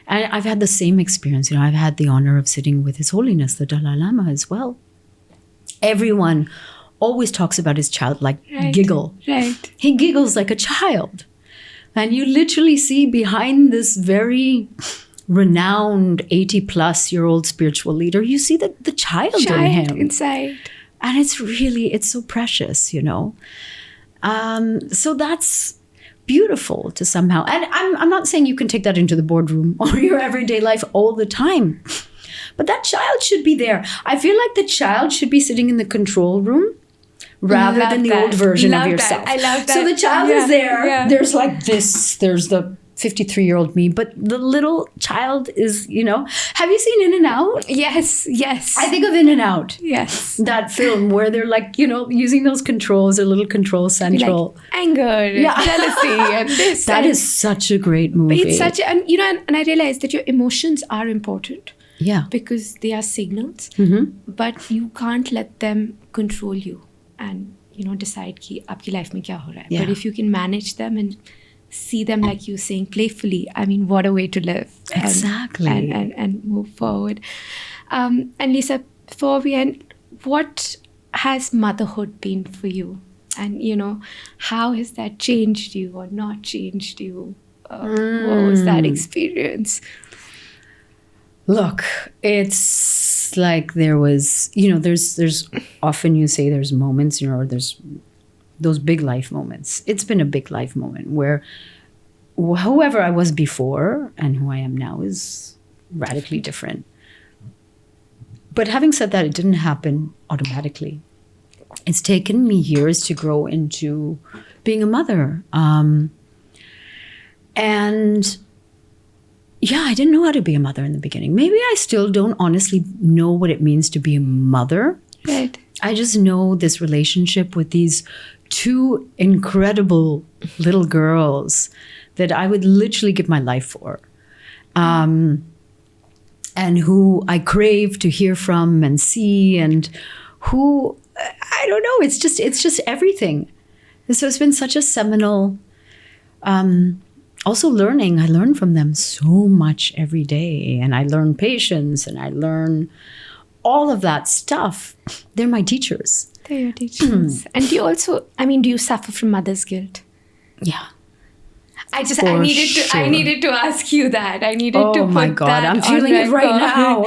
And I've had the same experience. I've had the honor of sitting with His Holiness, the Dalai Lama, as well. Everyone always talks about his childlike giggle. Right. He giggles like a child. And you literally see behind this very renowned 80-plus-year-old spiritual leader, you see the child in him. Inside. And it's so precious, So that's beautiful to somehow. And I'm not saying you can take that into the boardroom or your everyday life all the time. But that child should be there. I feel like the child should be sitting in the control room rather than the old version of yourself. I love that. So the child is there. Yeah. There's like this. There's the 53-year-old me, but the little child is, have you seen In and Out? Yes. I think of In and Out. Yes. That film where they're like, using those controls, a little control central. Like anger, jealousy, and this. That is such a great movie. It's and I realized that your emotions are important. Yeah. Because they are signals, but you can't let them control you and, decide ki aapki life mein kya ho raha hai. But if you can manage them and see them, like you saying, playfully, what a way to live. Exactly. And move forward. And Lisa, before we end, what has motherhood been for you? And, how has that changed you or not changed you? What was that experience? Look, it's like there was, there's often you say there's moments, or there's those big life moments. It's been a big life moment where whoever I was before and who I am now is radically different. But having said that, it didn't happen automatically. It's taken me years to grow into being a mother. And yeah, I didn't know how to be a mother in the beginning. Maybe I still don't honestly know what it means to be a mother. Right. I just know this relationship with these two incredible little girls that I would literally give my life for. And who I crave to hear from and see, and who, I don't know, it's just everything. And so it's been such a seminal also learning. I learn from them so much every day. And I learn patience and I learn all of that stuff. They're my teachers. They're your teachers. And do you also, do you suffer from mother's guilt? Yeah. I needed to ask you that. I needed to put my God, that I'm feeling it right now.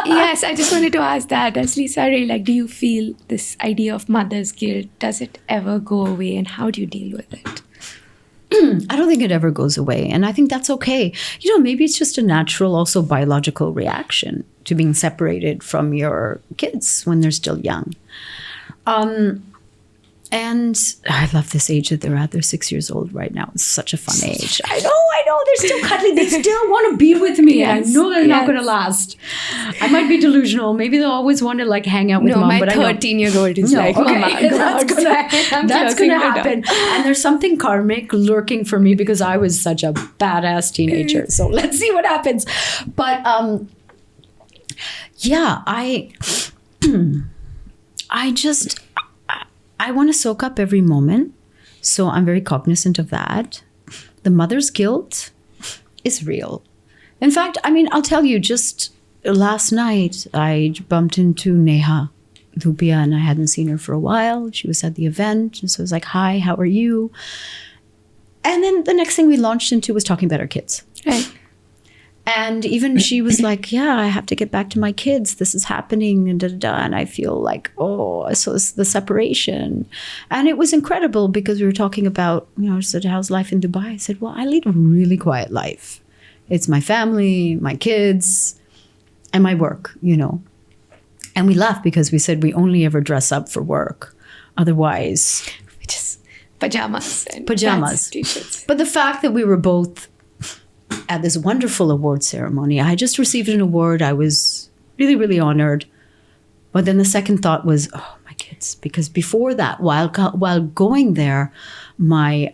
Yes, I just wanted to ask that. As Lisa Ray, do you feel this idea of mother's guilt? Does it ever go away? And how do you deal with it? I don't think it ever goes away. And I think that's okay. Maybe it's just a natural, also biological reaction to being separated from your kids when they're still young. And I love this age that they're at. They're 6 years old right now. It's such a fun age. I know. They're still cuddling. They still want to be with me. Yes, I know they're not going to last. I might be delusional. Maybe they'll always want to hang out with mom. My 13-year-old is Mama, that's going to happen. And there's something karmic lurking for me because I was such a badass teenager. So let's see what happens. But I want to soak up every moment. So I'm very cognizant of that. The mother's guilt is real. In fact, I'll tell you, just last night, I bumped into Neha Dhupia and I hadn't seen her for a while. She was at the event. And so I was like, hi, how are you? And then the next thing we launched into was talking about our kids. Right. And even she was like, yeah, I have to get back to my kids. This is happening. And And I feel like, so it's the separation. And it was incredible because we were talking about, I said, how's life in Dubai? I said, well, I lead a really quiet life. It's my family, my kids, and my work, And we laughed because we said we only ever dress up for work. Otherwise, just pajamas. T-shirts. But the fact that we were both at this wonderful award ceremony. I just received an award. I was really, really honored. But then the second thought was, my kids. Because before that, while going there, my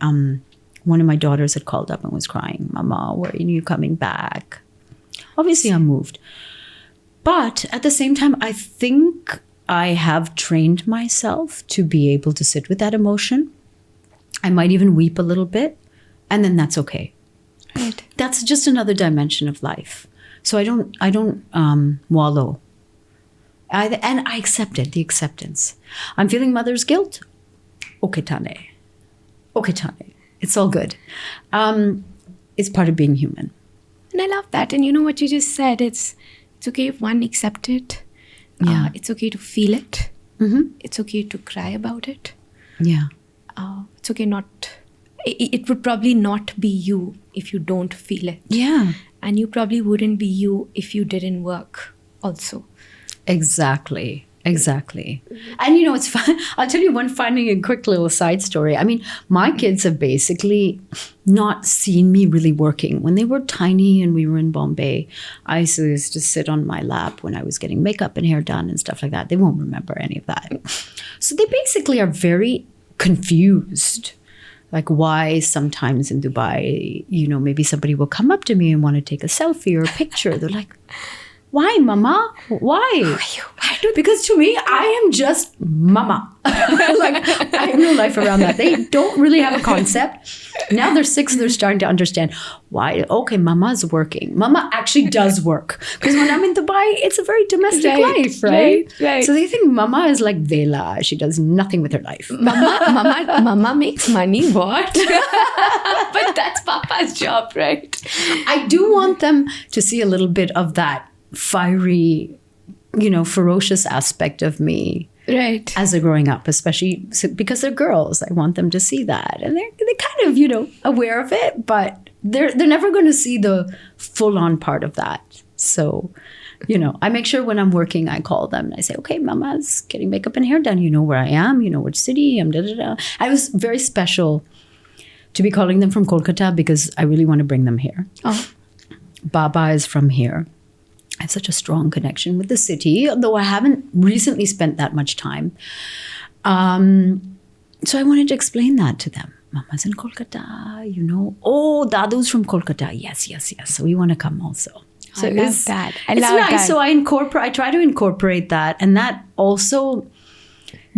one of my daughters had called up and was crying, Mama, when are you coming back? Obviously, I'm moved. But at the same time, I think I have trained myself to be able to sit with that emotion. I might even weep a little bit. And then that's okay. Right. That's just another dimension of life. So I don't wallow. And I accept it, the acceptance. I'm feeling mother's guilt. Okay, Tane. It's all good. It's part of being human. And I love that. And you know what you just said? It's okay if one accept it. Yeah. It's okay to feel it. Mm-hmm. It's okay to cry about it. Yeah. It's okay it would probably not be you if you don't feel it. Yeah. And you probably wouldn't be you if you didn't work also. Exactly. And it's fun. I'll tell you one funny and quick little side story. My kids have basically not seen me really working. When they were tiny and we were in Bombay, I used to sit on my lap when I was getting makeup and hair done and stuff like that. They won't remember any of that. So they basically are very confused. Like why sometimes in Dubai, maybe somebody will come up to me and want to take a selfie or a picture. They're like, why, Mama? Why? Because to me, I am just Mama. I have no life around that. They don't really have a concept. Now they're 6, they're starting to understand why. Okay, Mama's working. Mama actually does work. Because when I'm in Dubai, it's a very domestic life, right? So they think Mama is like Vela. She does nothing with her life. Mama makes money, what? But that's Papa's job, right? I do want them to see a little bit of that fiery, ferocious aspect of me. Right. As they're growing up, especially because they're girls. I want them to see that. And they're kind of, aware of it, but they're never going to see the full-on part of that. So, I make sure when I'm working, I call them and I say, okay, Mama's getting makeup and hair done. You know where I am. You know which city. I was very special to be calling them from Kolkata because I really want to bring them here. Oh. Baba is from here. I have such a strong connection with the city, although I haven't recently spent that much time. So I wanted to explain that to them. Mama's in Kolkata, Oh, Dadu's from Kolkata. Yes. So we want to come also. So I love that. It's nice. So I try to incorporate that. And that also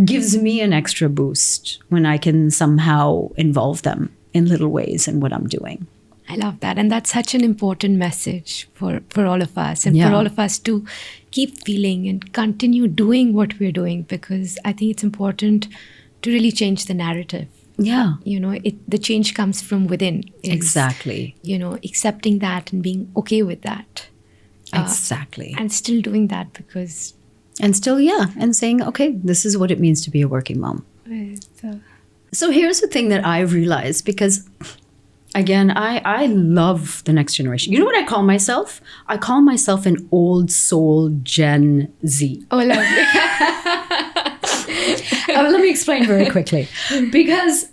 gives me an extra boost when I can somehow involve them in little ways in what I'm doing. I love that. And that's such an important message for all of us, and Yeah. for all of us to keep feeling and continue doing what we're doing, because I think it's important to really change the narrative. Yeah. The change comes from within. Exactly. Accepting that and being okay with that. Exactly. And still doing that because... And still, and saying, okay, this is what it means to be a working mom. So here's the thing that I realized, because again, I love the next generation. You know what I call myself? I call myself an old soul Gen Z. Oh, lovely. Let me explain very quickly. Because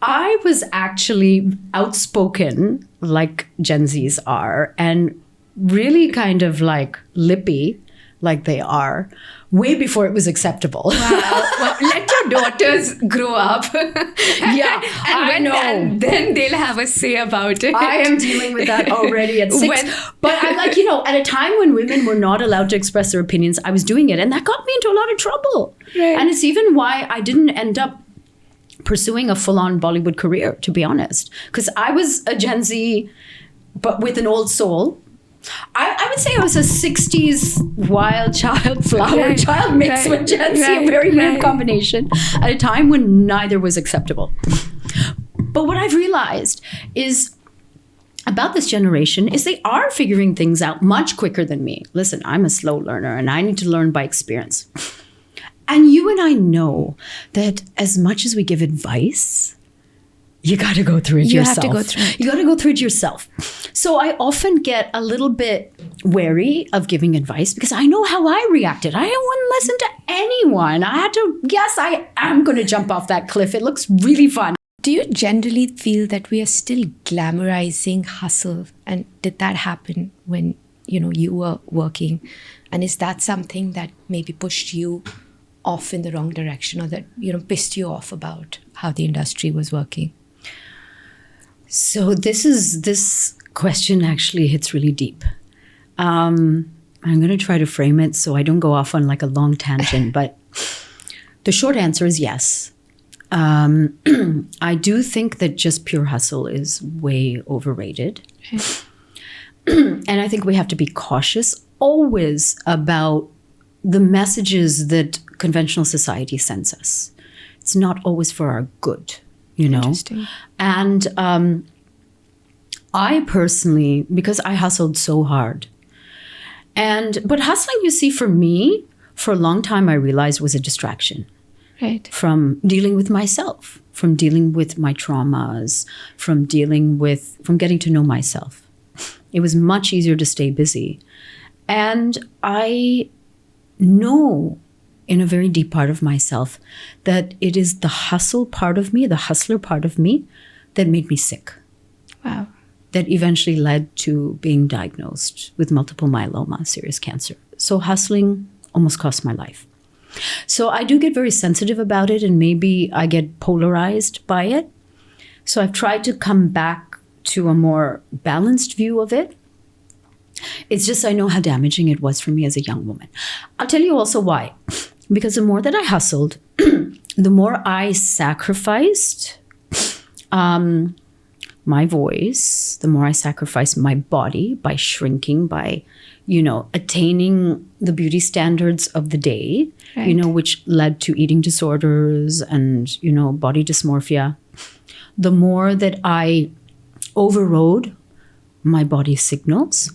I was actually outspoken like Gen Zs are, and really kind of like lippy like they are, way before it was acceptable. Wow. Well, let your daughters grow up. And then they'll have a say about it. I am dealing with that already at 6. But I'm like, at a time when women were not allowed to express their opinions, I was doing it. And that got me into a lot of trouble. Right. And it's even why I didn't end up pursuing a full-on Bollywood career, to be honest. Because I was a Gen Z, but with an old soul. I would say I was a 60s wild child, flower child mixed with Gen Z, a very weird combination, at a time when neither was acceptable. But what I've realized is about this generation is they are figuring things out much quicker than me. Listen, I'm a slow learner and I need to learn by experience. And you and I know that as much as we give advice, you got to go through it yourself. You have to go through it. You got to go through it yourself. So I often get a little bit wary of giving advice because I know how I reacted. I wouldn't listen to anyone. I had to, yes, I am going to jump off that cliff. It looks really fun. Do you generally feel that we are still glamorizing hustle? And did that happen when, you were working? And is that something that maybe pushed you off in the wrong direction, or that, pissed you off about how the industry was working? So this question actually hits really deep. I'm going to try to frame it so I don't go off on like a long tangent, but the short answer is yes. I do think that just pure hustle is way overrated. And I think we have to be cautious always about the messages that conventional society sends us. It's not always for our good. Interesting. And I personally, because I hustled so hard, but hustling, you see, for me, for a long time, I realized was a distraction. Right. From dealing with myself, from dealing with my traumas, from getting to know myself. It was much easier to stay busy. And I know in a very deep part of myself that it is the hustle part of me, the hustler part of me, that made me sick. Wow. That eventually led to being diagnosed with multiple myeloma, serious cancer. So hustling almost cost my life. So I do get very sensitive about it, and maybe I get polarized by it. So I've tried to come back to a more balanced view of it. It's just I know how damaging it was for me as a young woman. I'll tell you also why. Because the more that I hustled, the more I sacrificed my voice, the more I sacrificed my body by shrinking, by, attaining the beauty standards of the day, right. Which led to eating disorders and, body dysmorphia. The more that I overrode my body's signals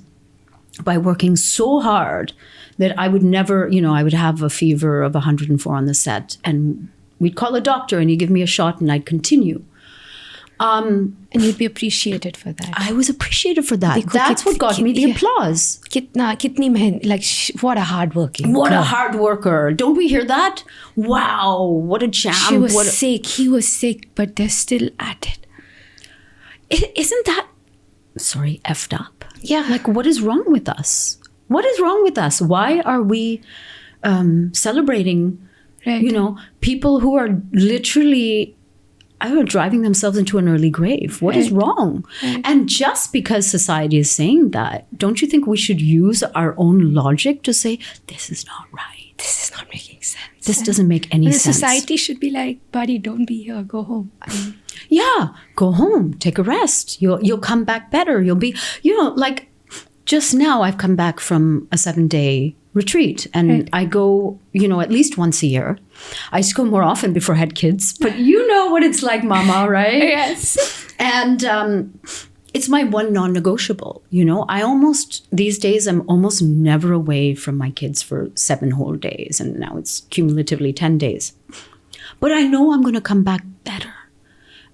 by working so hard that I would never, I would have a fever of 104 on the set, and we'd call a doctor and he'd give me a shot and I'd continue. And you'd be appreciated for that. I was appreciated for that. That's what got me the applause. What a hard working. What a hard worker. Don't we hear that? Wow, what a champ. She was sick. He was sick, but they're still at it. Isn't that, effed up? Yeah. Like, what is wrong with us? What is wrong with us? Why are we celebrating, people who are literally, driving themselves into an early grave? What is wrong? Right. And just because society is saying that, don't you think we should use our own logic to say, this is not right? This is not making sense. This doesn't make any sense. Society should be like, buddy, don't be here, go home. Yeah, go home, take a rest. You'll come back better. You'll be, like just now I've come back from a 7-day retreat and I go, at least once a year. I used to go more often before I had kids, but you know what it's like, mama, right? Yes. And it's my one non-negotiable. These days, I'm almost never away from my kids for 7 whole days. And now it's cumulatively 10 days. But I know I'm going to come back better.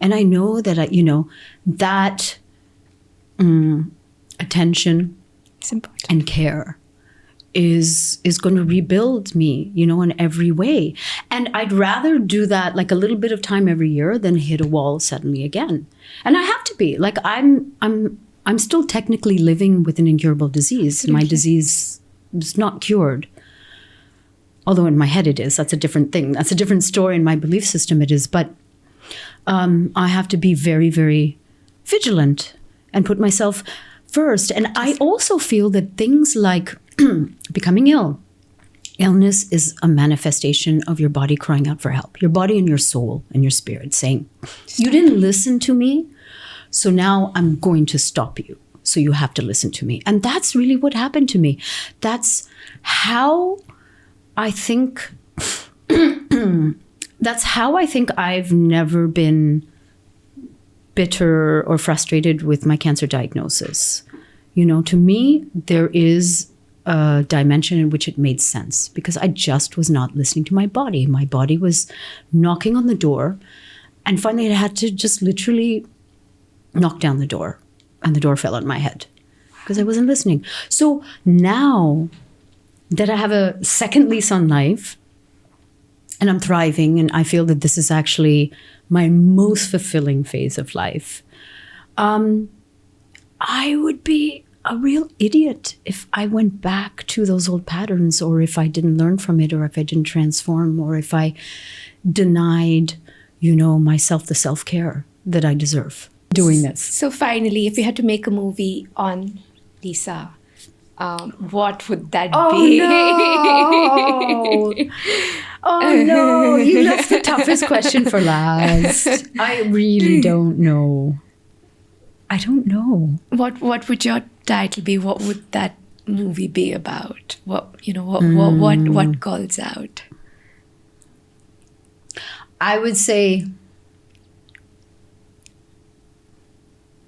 And I know that, that attention and care is going to rebuild me, in every way. And I'd rather do that like a little bit of time every year than hit a wall suddenly again. And I have to be like, I'm still technically living with an incurable disease. Absolutely. My disease is not cured. Although in my head it is. That's a different thing. That's a different story. In my belief system it is. But I have to be very, very vigilant and put myself first. And I also feel that things like becoming ill. Illness is a manifestation of your body crying out for help. Your body and your soul and your spirit saying, you didn't listen to me, so now I'm going to stop you. So you have to listen to me. And that's really what happened to me. That's how I think, I've never been bitter or frustrated with my cancer diagnosis. To me, there is a dimension in which it made sense because I just was not listening to my body. My body was knocking on the door, and finally I had to just literally knock down the door, and the door fell on my head because I wasn't listening. So now that I have a second lease on life and I'm thriving, and I feel that this is actually my most fulfilling phase of life, I would be a real idiot if I went back to those old patterns, or if I didn't learn from it, or if I didn't transform, or if I denied, myself the self-care that I deserve doing this. So finally, if you had to make a movie on Lisa, what would that be? No. Oh no, you left the toughest question for last. I really don't know. I don't know. What would your title be? What would that movie be about? What calls out? I would say,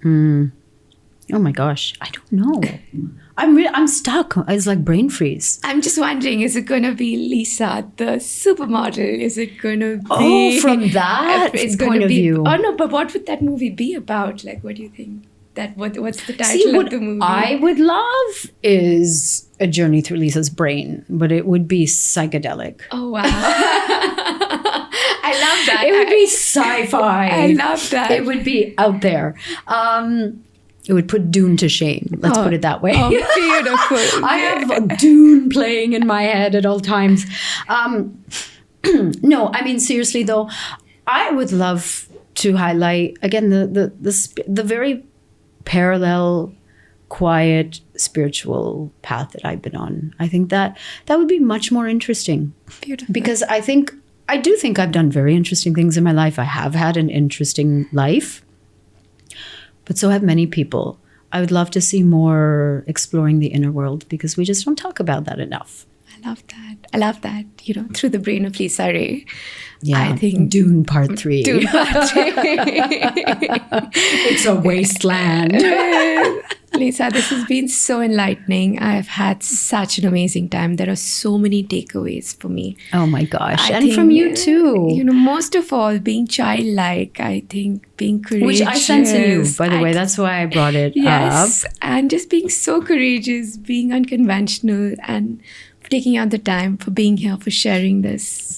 oh my gosh, I don't know. I'm stuck. It's like brain freeze. I'm just wondering, is it going to be Lisa, the supermodel? Is it going to be... from that point of view. Oh, no, but what would that movie be about? Like, what do you think? What's the title of the movie? I would love is a journey through Lisa's brain, but it would be psychedelic. Oh, wow. I love that. It would be sci-fi. I love that. It would be out there. It would put Dune to shame. Let's put it that way. Oh, beautiful. I have Dune playing in my head at all times. No, I mean, seriously though, I would love to highlight, again, the very parallel, quiet, spiritual path that I've been on. I think that would be much more interesting. Beautiful. Because I do think I've done very interesting things in my life. I have had an interesting life. But so have many people. I would love to see more exploring the inner world because we just don't talk about that enough. I love that. Through the brain of Lisa Ray. Yeah, I think Dune Part 3. Dune Part 3. It's a wasteland. Lisa, this has been so enlightening. I've had such an amazing time. There are so many takeaways for me. Oh my gosh. I and think, from you too. Most of all, being childlike, I think being courageous. Which I sense in you, by the way. That's why I brought it yes, up. And just being so courageous, being unconventional, and taking out the time for being here, for sharing this